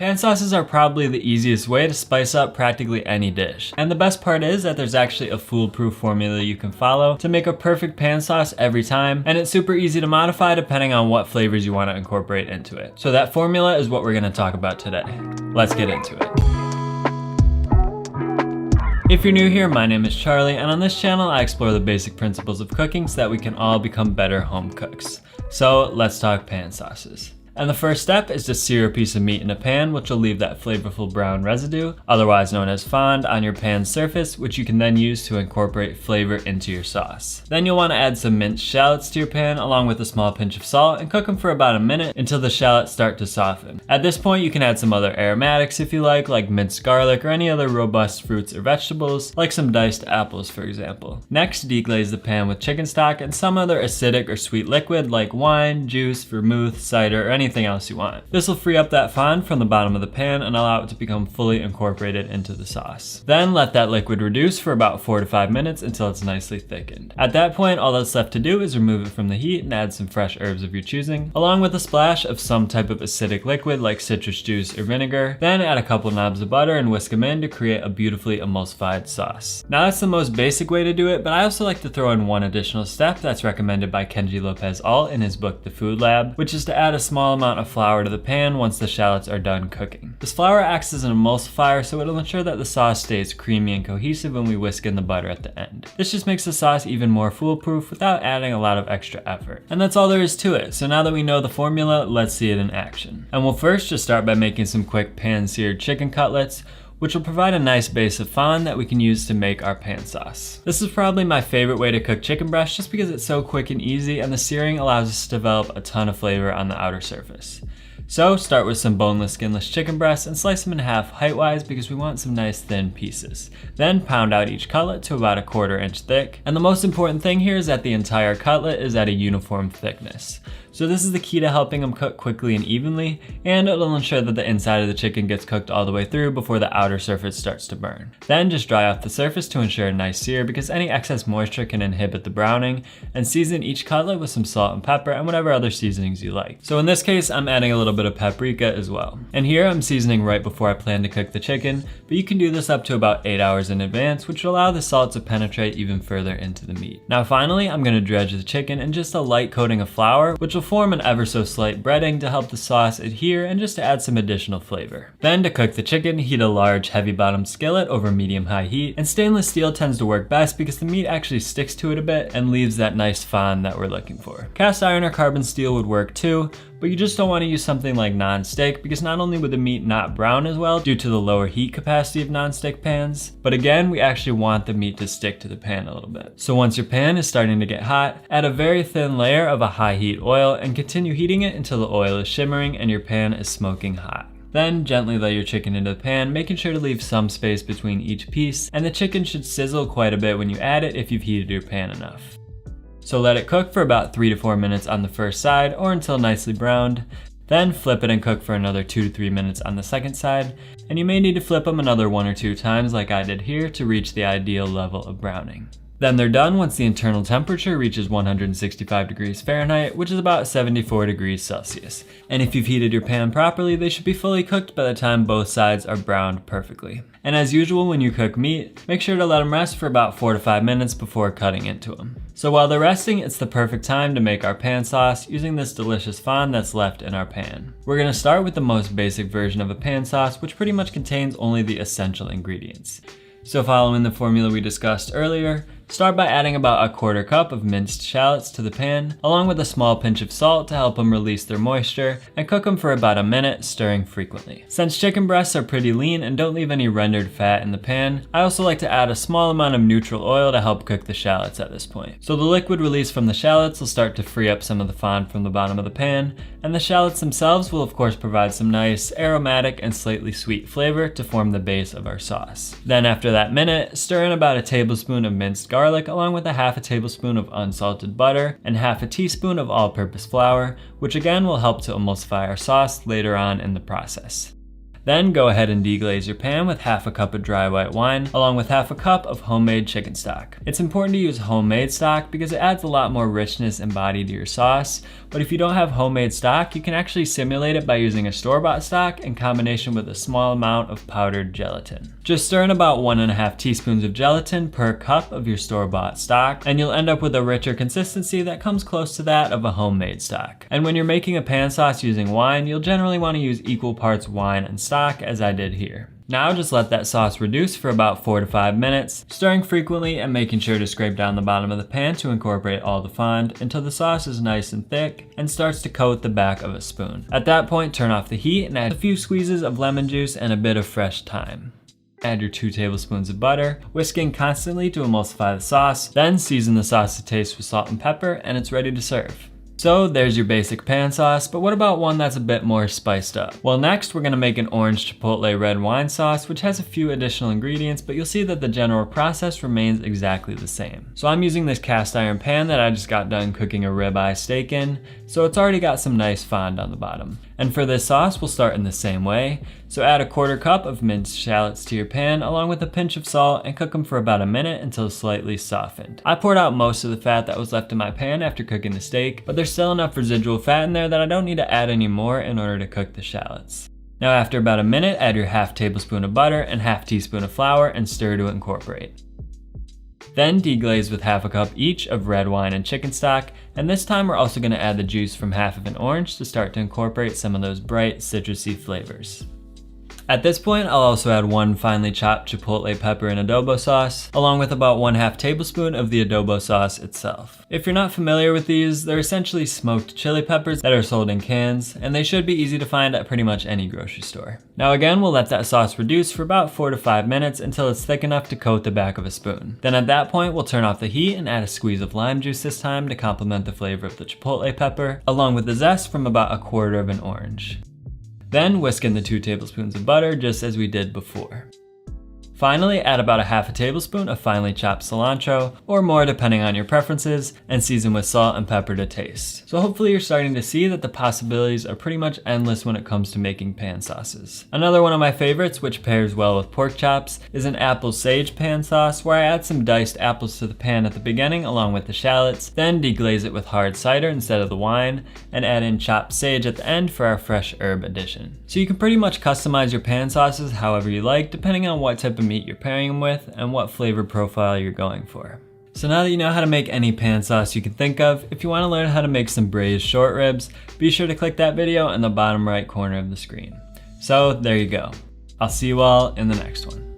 Pan sauces are probably the easiest way to spice up practically any dish. And the best part is that there's actually a foolproof formula you can follow to make a perfect pan sauce every time, and it's super easy to modify depending on what flavors you want to incorporate into it. So that formula is what we're going to talk about today. Let's get into it. If you're new here, my name is Charlie, and on this channel I explore the basic principles of cooking so that we can all become better home cooks. So let's talk pan sauces. And the first step is to sear a piece of meat in a pan, which will leave that flavorful brown residue, otherwise known as fond, on your pan's surface, which you can then use to incorporate flavor into your sauce. Then you'll want to add some minced shallots to your pan along with a small pinch of salt and cook them for about a minute until the shallots start to soften. At this point you can add some other aromatics if you like minced garlic or any other robust fruits or vegetables, like some diced apples for example. Next, deglaze the pan with chicken stock and some other acidic or sweet liquid like wine, juice, vermouth, cider, or anything else you want. This will free up that fond from the bottom of the pan and allow it to become fully incorporated into the sauce. Then let that liquid reduce for about 4 to 5 minutes until it's nicely thickened. At that point, all that's left to do is remove it from the heat and add some fresh herbs of your choosing, along with a splash of some type of acidic liquid like citrus juice or vinegar. Then add a couple knobs of butter and whisk them in to create a beautifully emulsified sauce. Now that's the most basic way to do it, but I also like to throw in one additional step that's recommended by Kenji Lopez Alt in his book The Food Lab, which is to add a small amount of flour to the pan once the shallots are done cooking. This flour acts as an emulsifier, so it'll ensure that the sauce stays creamy and cohesive when we whisk in the butter at the end. This just makes the sauce even more foolproof without adding a lot of extra effort. And that's all there is to it. So now that we know the formula, let's see it in action. And we'll first just start by making some quick pan-seared chicken cutlets, which will provide a nice base of fond that we can use to make our pan sauce. This is probably my favorite way to cook chicken breast just because it's so quick and easy, and the searing allows us to develop a ton of flavor on the outer surface. So start with some boneless, skinless chicken breasts and slice them in half height-wise because we want some nice thin pieces. Then pound out each cutlet to about 1/4 inch thick. And the most important thing here is that the entire cutlet is at a uniform thickness. So this is the key to helping them cook quickly and evenly, and it'll ensure that the inside of the chicken gets cooked all the way through before the outer surface starts to burn. Then just dry off the surface to ensure a nice sear because any excess moisture can inhibit the browning, and season each cutlet with some salt and pepper and whatever other seasonings you like. So in this case, I'm adding a little bit of paprika as well. And here I'm seasoning right before I plan to cook the chicken, but you can do this up to about 8 hours in advance, which will allow the salt to penetrate even further into the meat. Now finally, I'm going to dredge the chicken in just a light coating of flour, which will form an ever so slight breading to help the sauce adhere and just to add some additional flavor. Then to cook the chicken, heat a large heavy bottom skillet over medium-high heat, and stainless steel tends to work best because the meat actually sticks to it a bit and leaves that nice fond that we're looking for. Cast iron or carbon steel would work too, but you just don't want to use something like non-stick because not only would the meat not brown as well due to the lower heat capacity of non-stick pans, but again, we actually want the meat to stick to the pan a little bit. So once your pan is starting to get hot, add a very thin layer of a high heat oil and continue heating it until the oil is shimmering and your pan is smoking hot. Then gently lay your chicken into the pan, making sure to leave some space between each piece, and the chicken should sizzle quite a bit when you add it if you've heated your pan enough. So let it cook for about 3 to 4 minutes on the first side or until nicely browned. Then flip it and cook for another 2 to 3 minutes on the second side, and you may need to flip them another 1 or 2 times like I did here to reach the ideal level of browning. Then they're done once the internal temperature reaches 165 degrees Fahrenheit, which is about 74 degrees Celsius. And if you've heated your pan properly, they should be fully cooked by the time both sides are browned perfectly. And as usual when you cook meat, make sure to let them rest for about 4 to 5 minutes before cutting into them. So while they're resting, it's the perfect time to make our pan sauce using this delicious fond that's left in our pan. We're going to start with the most basic version of a pan sauce, which pretty much contains only the essential ingredients. So following the formula we discussed earlier, start by adding about 1/4 cup of minced shallots to the pan, along with a small pinch of salt to help them release their moisture, and cook them for about a minute, stirring frequently. Since chicken breasts are pretty lean and don't leave any rendered fat in the pan, I also like to add a small amount of neutral oil to help cook the shallots at this point. So the liquid released from the shallots will start to free up some of the fond from the bottom of the pan, and the shallots themselves will of course provide some nice aromatic and slightly sweet flavor to form the base of our sauce. Then after that minute, stir in about a tablespoon of minced garlic along with a 1/2 tablespoon of unsalted butter and 1/2 teaspoon of all-purpose flour, which again will help to emulsify our sauce later on in the process. Then go ahead and deglaze your pan with half a cup of dry white wine, along with half a cup of homemade chicken stock. It's important to use homemade stock because it adds a lot more richness and body to your sauce, but if you don't have homemade stock, you can actually simulate it by using a store-bought stock in combination with a small amount of powdered gelatin. Just stir in about 1.5 teaspoons of gelatin per cup of your store-bought stock, and you'll end up with a richer consistency that comes close to that of a homemade stock. And when you're making a pan sauce using wine, you'll generally want to use equal parts wine and stock, as I did here. Now just let that sauce reduce for about 4 to 5 minutes, stirring frequently and making sure to scrape down the bottom of the pan to incorporate all the fond until the sauce is nice and thick and starts to coat the back of a spoon. At that point, turn off the heat and add a few squeezes of lemon juice and a bit of fresh thyme. Add your 2 tablespoons of butter, whisking constantly to emulsify the sauce, then season the sauce to taste with salt and pepper, and it's ready to serve. So there's your basic pan sauce, but what about one that's a bit more spiced up? Well, next we're gonna make an orange chipotle red wine sauce, which has a few additional ingredients, but you'll see that the general process remains exactly the same. So I'm using this cast iron pan that I just got done cooking a ribeye steak in, so it's already got some nice fond on the bottom. And for this sauce, we'll start in the same way. So add a 1/4 cup of minced shallots to your pan along with a pinch of salt and cook them for about a minute until slightly softened. I poured out most of the fat that was left in my pan after cooking the steak, but there's still enough residual fat in there that I don't need to add any more in order to cook the shallots. Now after about a minute, add your half tablespoon of butter and half teaspoon of flour and stir to incorporate. Then deglaze with half a cup each of red wine and chicken stock, and this time we're also going to add the juice from half of an orange to start to incorporate some of those bright citrusy flavors. At this point, I'll also add 1 finely chopped chipotle pepper and adobo sauce, along with about 1/2 tablespoon of the adobo sauce itself. If you're not familiar with these, they're essentially smoked chili peppers that are sold in cans, and they should be easy to find at pretty much any grocery store. Now again, we'll let that sauce reduce for about 4 to 5 minutes until it's thick enough to coat the back of a spoon. Then at that point, we'll turn off the heat and add a squeeze of lime juice this time to complement the flavor of the chipotle pepper, along with the zest from about 1/4 of an orange. Then whisk in the 2 tablespoons of butter just as we did before. Finally, add about 1/2 tablespoon of finely chopped cilantro, or more depending on your preferences, and season with salt and pepper to taste. So hopefully you're starting to see that the possibilities are pretty much endless when it comes to making pan sauces. Another one of my favorites, which pairs well with pork chops, is an apple sage pan sauce, where I add some diced apples to the pan at the beginning along with the shallots, then deglaze it with hard cider instead of the wine, and add in chopped sage at the end for our fresh herb addition. So you can pretty much customize your pan sauces however you like, depending on what type of meat you're pairing them with and what flavor profile you're going for. So now that you know how to make any pan sauce you can think of, if you want to learn how to make some braised short ribs, be sure to click that video in the bottom right corner of the screen. So there you go. I'll see you all in the next one.